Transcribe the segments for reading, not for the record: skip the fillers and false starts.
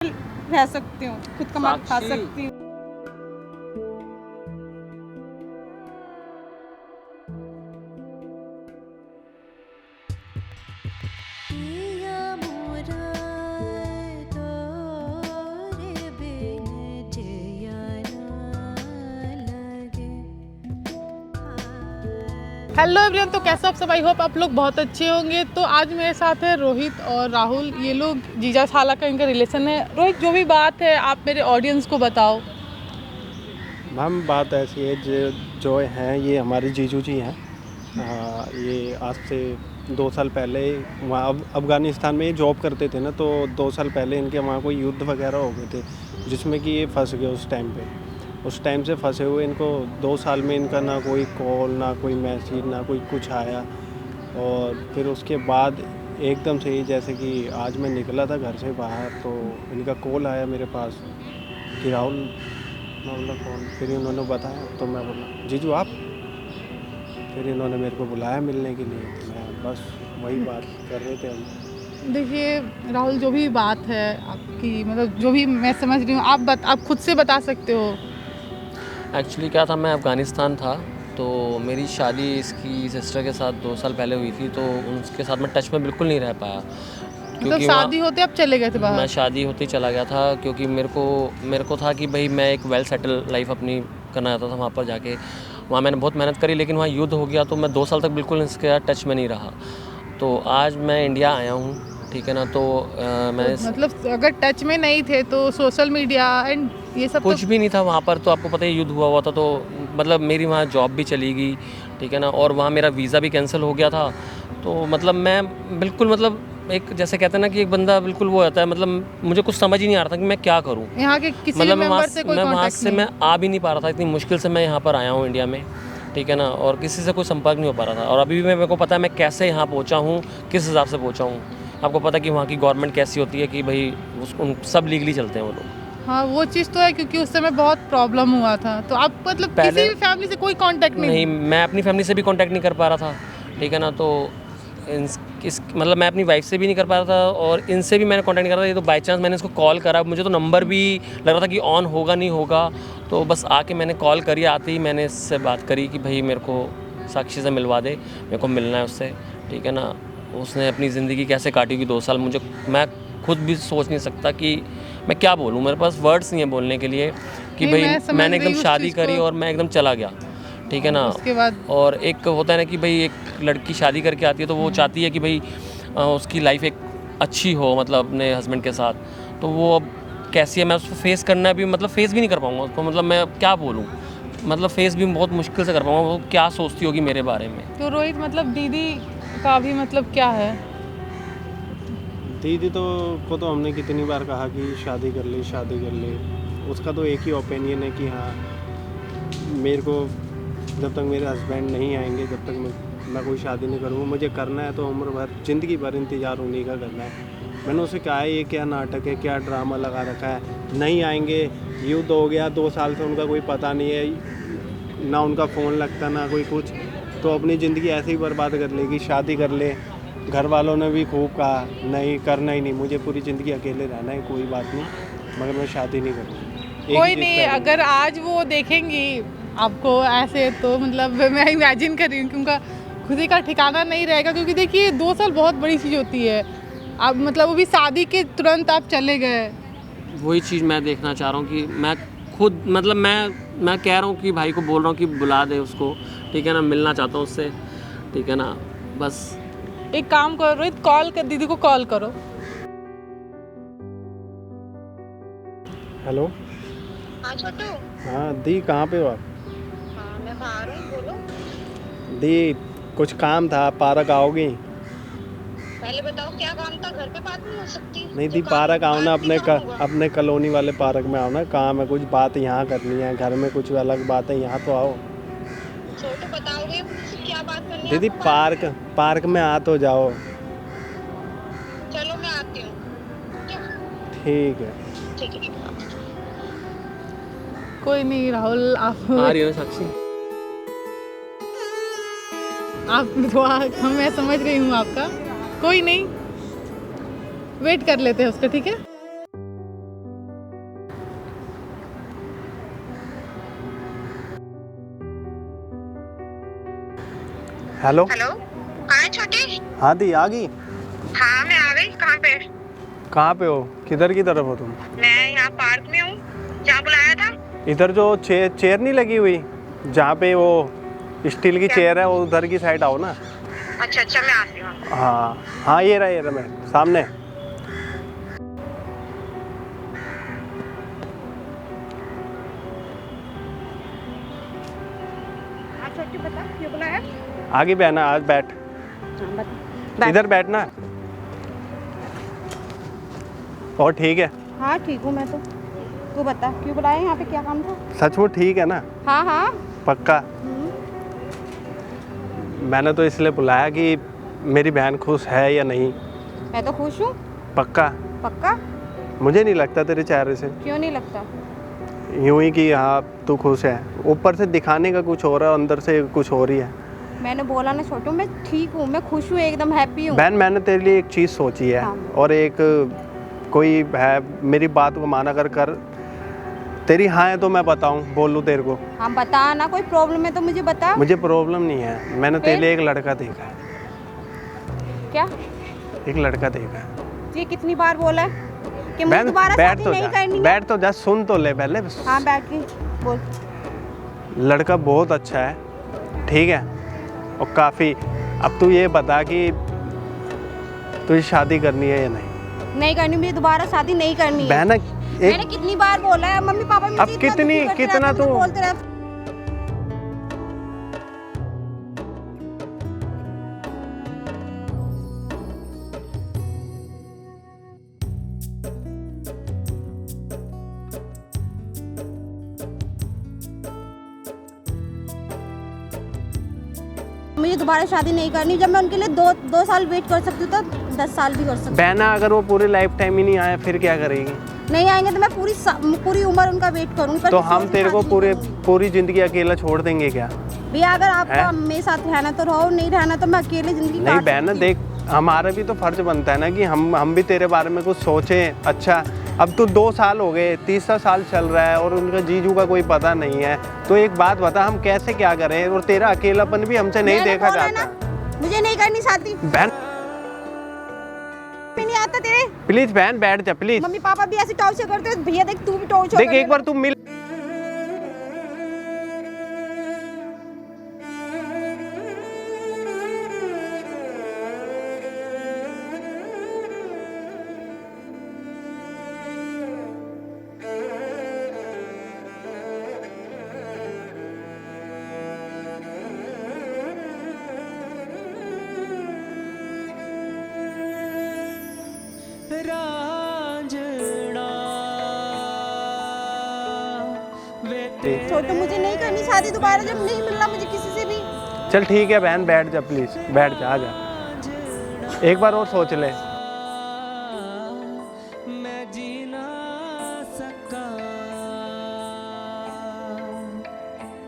रह सकती हूँ, खुद कमा के खा सकती हूँ। हेलो एवरीवन, तो कैसे आप सब? आई होप आप लोग बहुत अच्छे होंगे। तो आज मेरे साथ है रोहित और राहुल। ये लोग जीजा साला का इनका रिलेशन है। रोहित, जो भी बात है आप मेरे ऑडियंस को बताओ। मैम, बात ऐसी है जो हैं ये हमारे जीजू जी हैं। ये आज से 2 साल पहले वहाँ अफ़गानिस्तान में ये जॉब करते थे ना, तो 2 साल पहले इनके वहाँ कोई युद्ध वगैरह हो गए थे जिसमें कि ये फंस गए। उस टाइम से फंसे हुए इनको 2 साल में इनका ना कोई कॉल, ना कोई मैसेज, ना कोई कुछ आया। और फिर उसके बाद एकदम से ही, जैसे कि आज मैं निकला था घर से बाहर, तो इनका कॉल आया मेरे पास कि राहुल। मैं बोला कौन? फिर इन्होंने बताया, तो मैं बोला जीजू आप। फिर इन्होंने मेरे को बुलाया मिलने के लिए। मैं बस वही बात कर रहे थे हम। देखिए राहुल, जो भी बात है आपकी, मतलब जो भी मैं समझ रही हूँ, आप खुद से बता सकते हो। एक्चुअली क्या था, मैं अफ़गानिस्तान था, तो मेरी शादी इसकी सिस्टर के साथ 2 साल पहले हुई थी। तो उनके साथ मैं टच में बिल्कुल नहीं रह पाया, मतलब शादी होते आप चले गए थे बाहर? मैं शादी होते ही चला गया था, क्योंकि मेरे को था कि भाई मैं एक वेल सेटल लाइफ अपनी करना चाहता था। वहाँ पर जाके वहाँ मैंने बहुत मेहनत करी, लेकिन वहाँ युद्ध हो गया, तो मैं 2 साल तक बिल्कुल इसके टच में नहीं रहा। तो आज मैं इंडिया आया हूँ, ठीक है ना। तो मैंने मतलब अगर टच में नहीं थे तो सोशल मीडिया एंड ये सब कुछ भी नहीं था वहाँ पर। तो आपको पता है युद्ध हुआ था, तो मतलब मेरी वहाँ जॉब भी चली गई, ठीक है ना, और वहाँ मेरा वीज़ा भी कैंसिल हो गया था। तो मतलब मैं बिल्कुल, मतलब एक जैसे कहते हैं ना कि एक बंदा बिल्कुल वो होता है, मतलब मुझे कुछ समझ ही नहीं आ रहा था कि मैं क्या करूँ। यहाँ के किसी मतलब भी मेंबर से कोई कांटेक्ट नहीं? मैं आ भी नहीं पा रहा था, इतनी मुश्किल से मैं यहाँ पर आया हूँ इंडिया में, ठीक है ना, और किसी से कोई संपर्क नहीं हो पा रहा था। और अभी भी मेरे को पता है मैं कैसे यहाँ पहुँचा हूँ, किस हिसाब से पहुँचा हूँ। आपको पता है कि वहाँ की गवर्नमेंट कैसी होती है कि भाई उन सब लीगली चलते हैं वो लोग। हाँ, वो चीज़ तो है, क्योंकि उस समय बहुत प्रॉब्लम हुआ था। तो आप मतलब किसी भी फैमिली से कोई कांटेक्ट नहीं? मैं अपनी फैमिली से भी कांटेक्ट नहीं कर पा रहा था, ठीक है ना। तो मतलब मैं अपनी वाइफ से भी नहीं कर पा रहा था, और इनसे भी मैंने कांटेक्ट नहीं कर रहा था। ये तो बाई चांस मैंने इसको कॉल करा, मुझे तो नंबर भी लग रहा था कि ऑन होगा नहीं होगा। तो बस आके मैंने कॉल करी, आते ही मैंने इससे बात करी कि भाई मेरे को साक्षी से मिलवा दे, मेरे को मिलना है उससे, ठीक है ना। उसने अपनी ज़िंदगी कैसे काटी होगी 2 साल, मैं खुद भी सोच नहीं सकता कि मैं क्या बोलूँ। मेरे पास वर्ड्स नहीं है बोलने के लिए कि भाई मैंने एकदम शादी करी और मैं एकदम चला गया, ठीक है ना। उसके बाद और एक होता है ना कि भाई एक लड़की शादी करके आती है, तो वो चाहती है कि भाई उसकी लाइफ एक अच्छी हो, मतलब अपने हस्बैंड के साथ। तो वो अब कैसी है, मैं उसको फेस करना भी, मतलब फेस भी नहीं कर पाऊँगा उसको। मतलब मैं क्या बोलूँ, मतलब फेस भी बहुत मुश्किल से कर पाऊँगा। वो क्या सोचती होगी मेरे बारे में। तो रोहित, मतलब दीदी का भी मतलब क्या है? दीदी को तो हमने कितनी बार कहा कि शादी कर ले। उसका तो एक ही ओपिनियन है कि हाँ, मेरे को जब तक मेरे हस्बैंड नहीं आएंगे, जब तक मैं कोई शादी नहीं करूँगा। मुझे करना है तो उम्र भर, ज़िंदगी भर इंतज़ार उन्हीं का करना है। मैंने उसे कहा है ये क्या नाटक है, क्या ड्रामा लगा रखा है, नहीं आएंगे। युद्ध हो गया, 2 साल से उनका कोई पता नहीं है, ना उनका फ़ोन लगता ना कोई कुछ। तो अपनी ज़िंदगी ऐसे ही बर्बाद कर लेगी, शादी कर ले। घर वालों ने भी खूब कहा नहीं, करना ही नहीं, मुझे पूरी ज़िंदगी अकेले रहना है, कोई बात नहीं, मगर मैं शादी नहीं करूँगी। कोई नहीं, अगर आज वो देखेंगी आपको ऐसे, तो मतलब मैं इमेजिन कर रही हूँ कि उनका खुद का ठिकाना नहीं रहेगा। क्योंकि देखिए 2 साल बहुत बड़ी चीज़ होती है। अब मतलब वो भी शादी के तुरंत आप चले गए। वही चीज़ मैं देखना चाह रहा हूँ कि मैं खुद, मतलब मैं कह रहा हूँ कि भाई को बोल रहा हूँ कि बुला दे उसको, ठीक है ना, मिलना चाहता हूँ उससे, ठीक है ना। बस एक काम करो रोहित, कॉल कर, दीदी को कॉल करो। हेलो। हाँ छोटू। हाँ दी, कहाँ पे हो आप? हाँ मैं बाहर हूँ, बोलो। दी, कुछ काम था, पार्क आओगी? पहले बताओ क्या काम था, घर पे बात नहीं हो सकती? नहीं दी, पार्क आओ ना, अपने कॉलोनी वाले पार्क में आओ ना। काम है, कुछ बात यहाँ करनी है, घर में कुछ अलग बात है, यहाँ तो आओ। छोटू बताओगे मुझसे क्या बात करनी है? दीदी आपको पार्क में आ तो जाओ। चलो मैं आती हूँ। ठीक है। ठीक है। कोई नहीं राहुल, आप आ रही हो साक्षी? मैं समझ रही हूँ आपका। कोई नहीं, वेट कर लेते हैं उसका, ठीक है। हेलो। हेलो, कहाँ है छोटी? हाँ दी आ गई। हाँ मैं आ गई। कहाँ पे? कहाँ पे हो? किधर की तरफ हो तुम? मैं यहाँ पार्क में हूँ। जहाँ बुलाया था? इधर जो चेयर नहीं लगी हुई, जहाँ पे वो स्टील की क्या? चेयर है, वो उधर की साइड आओ ना। अच्छा अच्छा, मैं आती हूँ। हाँ हाँ, ये रहा मैं सामने। हाँ छोटी, बता क्यों बुलाया? आगे बहना, आज बैठ, हाँ, बता। इधर बैठना। और ठीक है? हाँ ठीक हूँ मैं तो। तू बता क्यों बुलाया? यहाँ पे क्या काम था? सच वो ठीक है ना? हाँ हाँ। पक्का? मैंने तो इसलिए बुलाया कि मेरी बहन खुश है या नहीं। मैं तो खुश हूँ। पक्का? पक्का? मुझे नहीं लगता तेरे चेहरे से। क्यों नहीं लगता? यूं ही कि हाँ तू खुश है, ऊपर से दिखाने का कुछ हो रहा है, अंदर से कुछ हो रही है। मैंने बोला ना छोटू, मैं ठीक हूँ, मैं खुश हूँ, एकदम हैप्पी हूँ। बहन मैंने तेरे लिए एक चीज़ सोची है। हाँ। और एक कोई है, मेरी बात को माना कर तेरी हाँ है तो मैं बताऊं, बोलूं तेरे को? हाँ बता ना, कोई प्रॉब्लम है तो मुझे बता। मुझे प्रॉब्लम नहीं है, मैंने तेरे फिर? लिए एक लड़का देखा है। क्या? एक लड़का देखा है। ये कितनी बार बोला है कि मुझे बहन दोबारा बैठ शादी तो नहीं जा, करनी है? बैठ तो जा, सुन तो ले पहले। हाँ बैठ के बोल। लड़का बहुत अच्छा है, ठीक है, और काफ़ी। अब तू ये बता कि तुझे शादी करनी है या नहीं? नहीं करनी, मुझे दोबारा शादी नहीं करनी है। बहन मैंने कितनी बार बोला है, मम्मी पापा मुझे अब इतना कितनी- दुखी करते कितना रहते, मुझे तू- बोलते रहते। मुझे दोबारा शादी नहीं करनी। जब मैं उनके लिए दो साल वेट कर सकती हूँ तो 10 साल भी कर सकती हूँ। बहना अगर वो पूरी लाइफ टाइम ही नहीं आया फिर क्या करेगी? नहीं आएंगे तो मैं पूरी उम्र उनका वेट करूँगी। पर तो किसी हम और से तेरे को शादी नहीं करूँगी। पूरी जिंदगी अकेला छोड़ देंगे क्या? भैया अगर आपको है? मेरे साथ रहना तो रहो, नहीं रहना तो मैं अकेले जिंदगी नहीं काट बहना सकती हूँ। देख, हमारा भी तो फर्ज बनता है ना कि हम भी तेरे बारे में कुछ सोचें। अच्छा अब तो 2 साल हो गए, तीसरा साल चल रहा है और उनका जीजू का कोई पता नहीं है। तो एक बात बता, हम कैसे क्या करें? और तेरा अकेलापन भी हमसे नहीं मैंने देखा बोला जाता। ना, मुझे नहीं करनी शादी। बहन नहीं आता तेरे। प्लीज बहन बैठ जा प्लीज। मम्मी पापा भी ऐसे टॉर्चर करते हैं, भैया देख तू भी टॉर्चर देख कर रहा एक बार तू मिल। छोटू मुझे नहीं करनी शादी दोबारा, जब नहीं मिलना मुझे किसी से भी। चल ठीक है बहन, बैठ जा प्लीज, बैठ जा, आ जा। एक बार और सोच ले। मैं जी ना सका,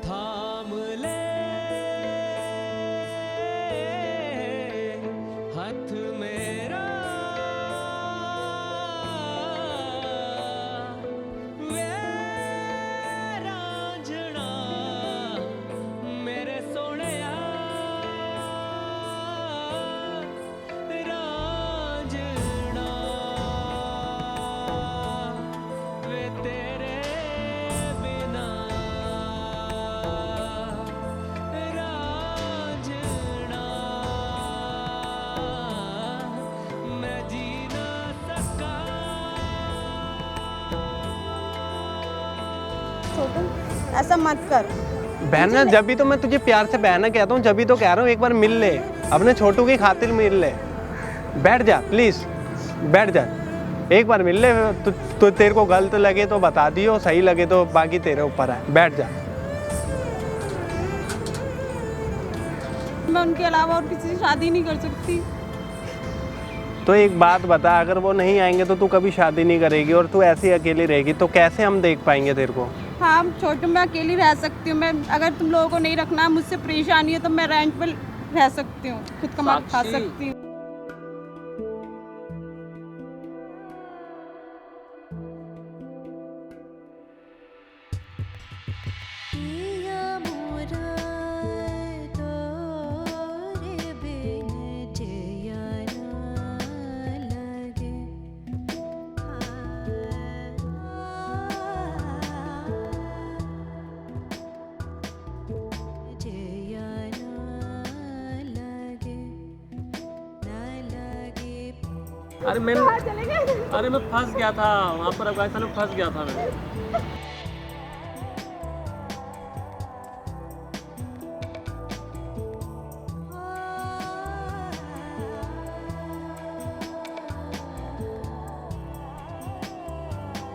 थाम ले हाथ मेरा, वे रांझना मेरे सोहणिया, रांझना वे तेरे बिना, रांझना मैं जी ना सका। छोटू ऐसा मत कर। बहन ना, जब भी तो मैं तुझे प्यार से बहना कहता हूँ, जब भी तो कह रहा हूँ एक बार मिल ले, अपने छोटू की खातिर मिल ले। बैठ जा प्लीज, बैठ जा, एक बार मिल ले। तो तेरे को गलत लगे तो बता दियो, सही लगे तो बाकी तेरे ऊपर है। बैठ जा। मैं उनके अलावा और किसी से शादी नहीं कर सकती। तो एक बात बता, अगर वो नहीं आएंगे तो तू कभी शादी नहीं करेगी और तू ऐसे ही अकेली रहेगी, तो कैसे हम देख पाएंगे तेरे को? हाँ छोटू मैं अकेली रह सकती हूँ। मैं अगर तुम लोगों को नहीं रखना, मुझसे परेशानी है तो मैं रेंट पे रह सकती हूँ, खुद कमा के खा साक्षी। सकती हूँ। पिया मोरा तो अरे मैं कहाँ चले गए? अरे मैं फंस गया था वहाँ पर, अफगानिस्तान में फंस गया था मैं।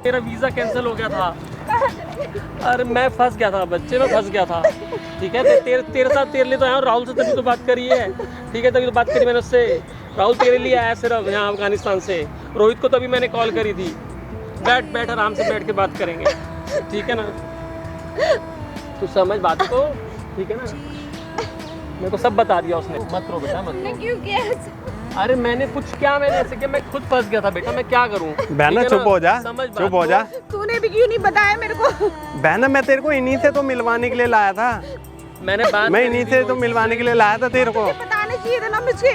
मेरा वीज़ा कैंसिल हो गया था। अरे मैं फंस गया था बच्चे, मैं फंस गया था। ठीक है, तेरे साथ तेरे लिए तो आया हूँ, राहुल से तभी तो बात करी है। ठीक है, तभी तो बात करी मैंने उससे। राहुल तेरे लिए आया सिर्फ यहाँ अफगानिस्तान से। रोहित को तभी मैंने कॉल करी थी। बैठ आराम से बैठ के बात करेंगे, ठीक है ना। तू समझ बात को, ठीक है ना। मेरे को सब बता दिया उसने। मत रो बेटा, मत रो। क्यों किया ऐसा? अरे मैंने ऐसे किया, मैं खुद फंस गया था बेटा, मैं क्या करूँ। बहना चुप हो जा, चुप हो जा। तूने भी क्यों नहीं बताया मेरे को? बहना मैं तेरे को इन्हीं से तो मिलवाने के लिए लाया था। मैं इन्हीं से तो मिलवाने के लिए लाया था तेरे को। बताना चाहिए था ना मुझे,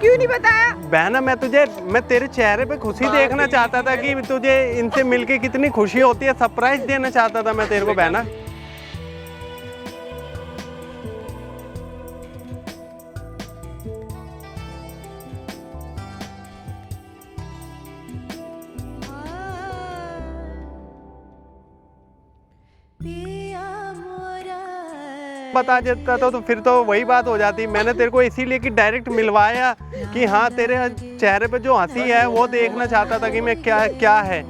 क्यों नहीं बताया? बहना मैं तेरे चेहरे पे खुशी देखना चाहता था कि तुझे इनसे मिलके कितनी खुशी होती है। सरप्राइज देना चाहता था मैं तेरे को बहना। बता देता तो फिर तो वही बात हो जाती। मैंने तेरे को इसीलिए कि डायरेक्ट मिलवाया कि हाँ तेरे चेहरे पे जो हंसी है वो देखना चाहता था कि मैं क्या है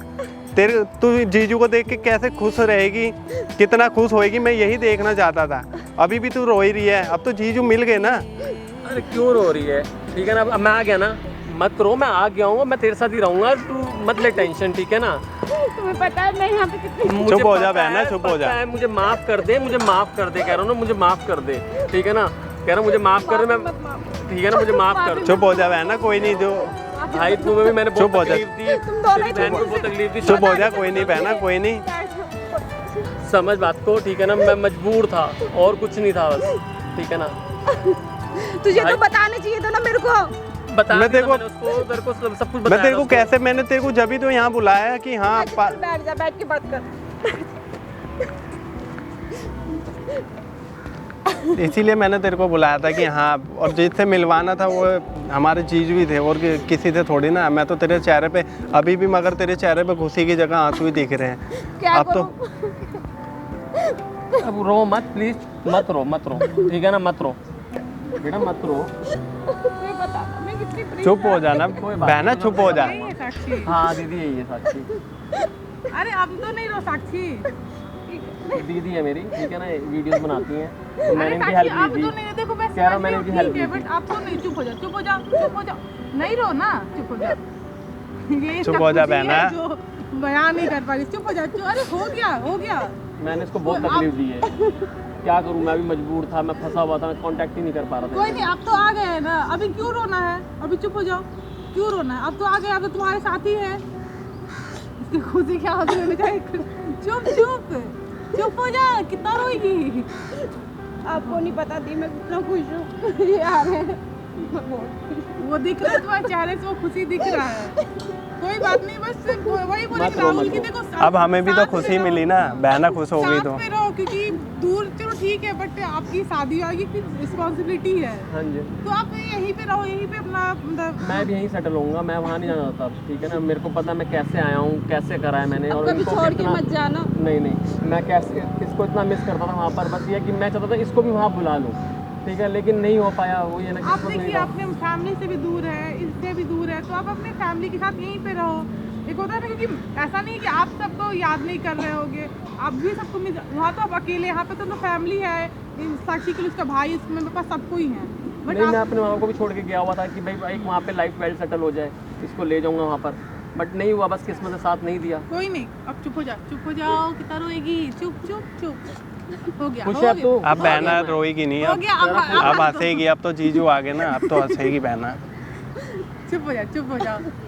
तेरे। तू जीजू को देख के कैसे खुश रहेगी, कितना खुश होएगी, मैं यही देखना चाहता था। अभी भी तू रो ही रही है, अब तो जीजू मिल गए ना। अरे क्यों रो रही है, ठीक है ना। अब मैं आ गया ना, मत रो, मैं आ गया हूँ, मैं तेरे साथ ही रहूँगा, तू मत ले टेंशन, ठीक है ना। तुम्हें पता है मैं यहाँ पे कितनी चुप हो जा बहना, चुप हो जा। मुझे माफ कर दे, मुझे माफ कर दे, कह रहा हूँ ना, मुझे माफ कर दे, ठीक है ना। कह रहा हूँ मुझे माफ कर दे, मैं, ठीक है ना, मुझे माफ कर दे। चुप हो जा बहना, कोई नहीं। जो भाई तुम्हें भी मैंने बहुत चुप हो जा। तकलीफ दी, तुम दोनों तेरी बहन को बहुत तकलीफ दी। चुप हो जा, कोई नहीं बहना, कोई नहीं। समझ बात को, ठीक है ना। मैं मजबूर था और कुछ नहीं था बस, ठीक है ना। तुझे तो बताना चाहिए था ना मेरे को। बता मैं तेरे को सब कुछ मैं बताया तेरे को था कैसे, मैंने तेरे को जब भी तो यहाँ बुलाया कि हाँ बैठ जा, बैठ के बात कर। इसीलिए मैंने तेरे को बुलाया था कि हाँ। और जिससे मिलवाना था वो हमारे जीजू ही थे और किसी से थोड़ी ना। मैं तो तेरे चेहरे पे अभी भी, मगर तेरे चेहरे पे खुशी की जगह आंसू ही दिख रहे हैं। क्या अब तो अब रो मत प्लीज, मत रो, ठीक है ना, मत रो बेटा, मत रो। तुम्हें पता था मैं कितनी प्रेम। चुप हो जाना बहना, चुप हो जा। यही है साक्षी। हाँ दीदी यही है साक्षी, अरे अब तो नहीं रो साक्षी। दीदी है मेरी, ठीक है ना, वीडियोस बनाती हैं, तो मैंने अरे इनकी साक्षी, हेल्प अब ली तो थी। नहीं, देखो मैं कह रहा हूँ मैंने इनकी हेल्प ठीक है, ली थी। बट अब तो नहीं। चुप हो जा, चुप हो जा, चुप हो जा। नहीं रो ना, चुप हो जा। ये चुप हो जा इसका खुशी है बहना। जो बयान नहीं कर पा रही। चुप हो जा, चुप। अरे हो गया। मैंने इसको बहुत तकलीफ दी है, क्या करूँ, मैं भी मजबूर था, मैं फंसा हुआ था, मैं कांटेक्ट ही नहीं कर पा रहा था। कोई नहीं, अब तो आ गए ना, अभी क्यों रोना है? अभी चुप हो जाओ, क्यों रोना है? अब तो आ गए, अब तो तुम्हारे साथ ही है। इसकी खुशी क्या होती है? चुप हो जा, कितना रोएगी? आपको नहीं पता थी मैं कितना खुश हूँ। ये आ रहे हैं, वो दिख रहा है तुम्हारे चेहरे से, वो खुशी दिख रहा है। कोई बात नहीं, बस वही बोले मत रो, राहुल मत की। रो। देखो अब हमें भी तो खुशी मिली ना, बहना खुश हो गई तो। साथ में रहो, क्योंकि दूर चलो ठीक है, बट आपकी शादी वादी की रिस्पॉन्सिबिलिटी है, हाँ जी, तो आप यहीं पे रहो, यहीं पे अपना मतलब। मैं भी यहीं सेटल होऊंगा, मैं वहाँ नहीं जाना चाहता, ठीक है ना। मेरे को पता मैं कैसे आया हूँ, कैसे करा है मैंने, और कभी इनको छोड़ के कितना- मत जाना। नहीं, मैं कैसे इसको इतना मिस करता था वहाँ पर। बस ये कि मैं चाहता था इसको भी वहाँ बुला लूँ, ठीक है, लेकिन नहीं हो पाया। वो ये ना आप किस्मत नहीं देखिए, था। अपने फैमिली से भी दूर है, इससे भी दूर है, तो आप अपने फैमिली के साथ यहीं पे रहो। एक होता है ना, क्योंकि ऐसा नहीं है कि आप सबको याद नहीं कर रहे होगे, आप भी सबको मिल। वहाँ तो आप अकेले, यहाँ पे तो फैमिली है, साक्षी के लिए उसका भाई, इसमें मेरे पास सब कोई है। बट नहीं, मैं अपने मामा को भी छोड़ के गया हुआ था कि भाई एक वहाँ पे लाइफ वेल सेटल हो जाए, इसको ले जाऊँगा वहाँ पर, बट नहीं हुआ, बस किस्मत ने साथ नहीं दिया। कोई नहीं, अब चुप हो जाओ, कितना रोएगी? चुप। हो गया, खुश हो है गया। तू? अब बहना रोएगी नहीं, हो अब गया, अब हंसेगी। अब तो जीजू आ गए ना, अब तो हंसेगी बहना। चुप हो जाओ।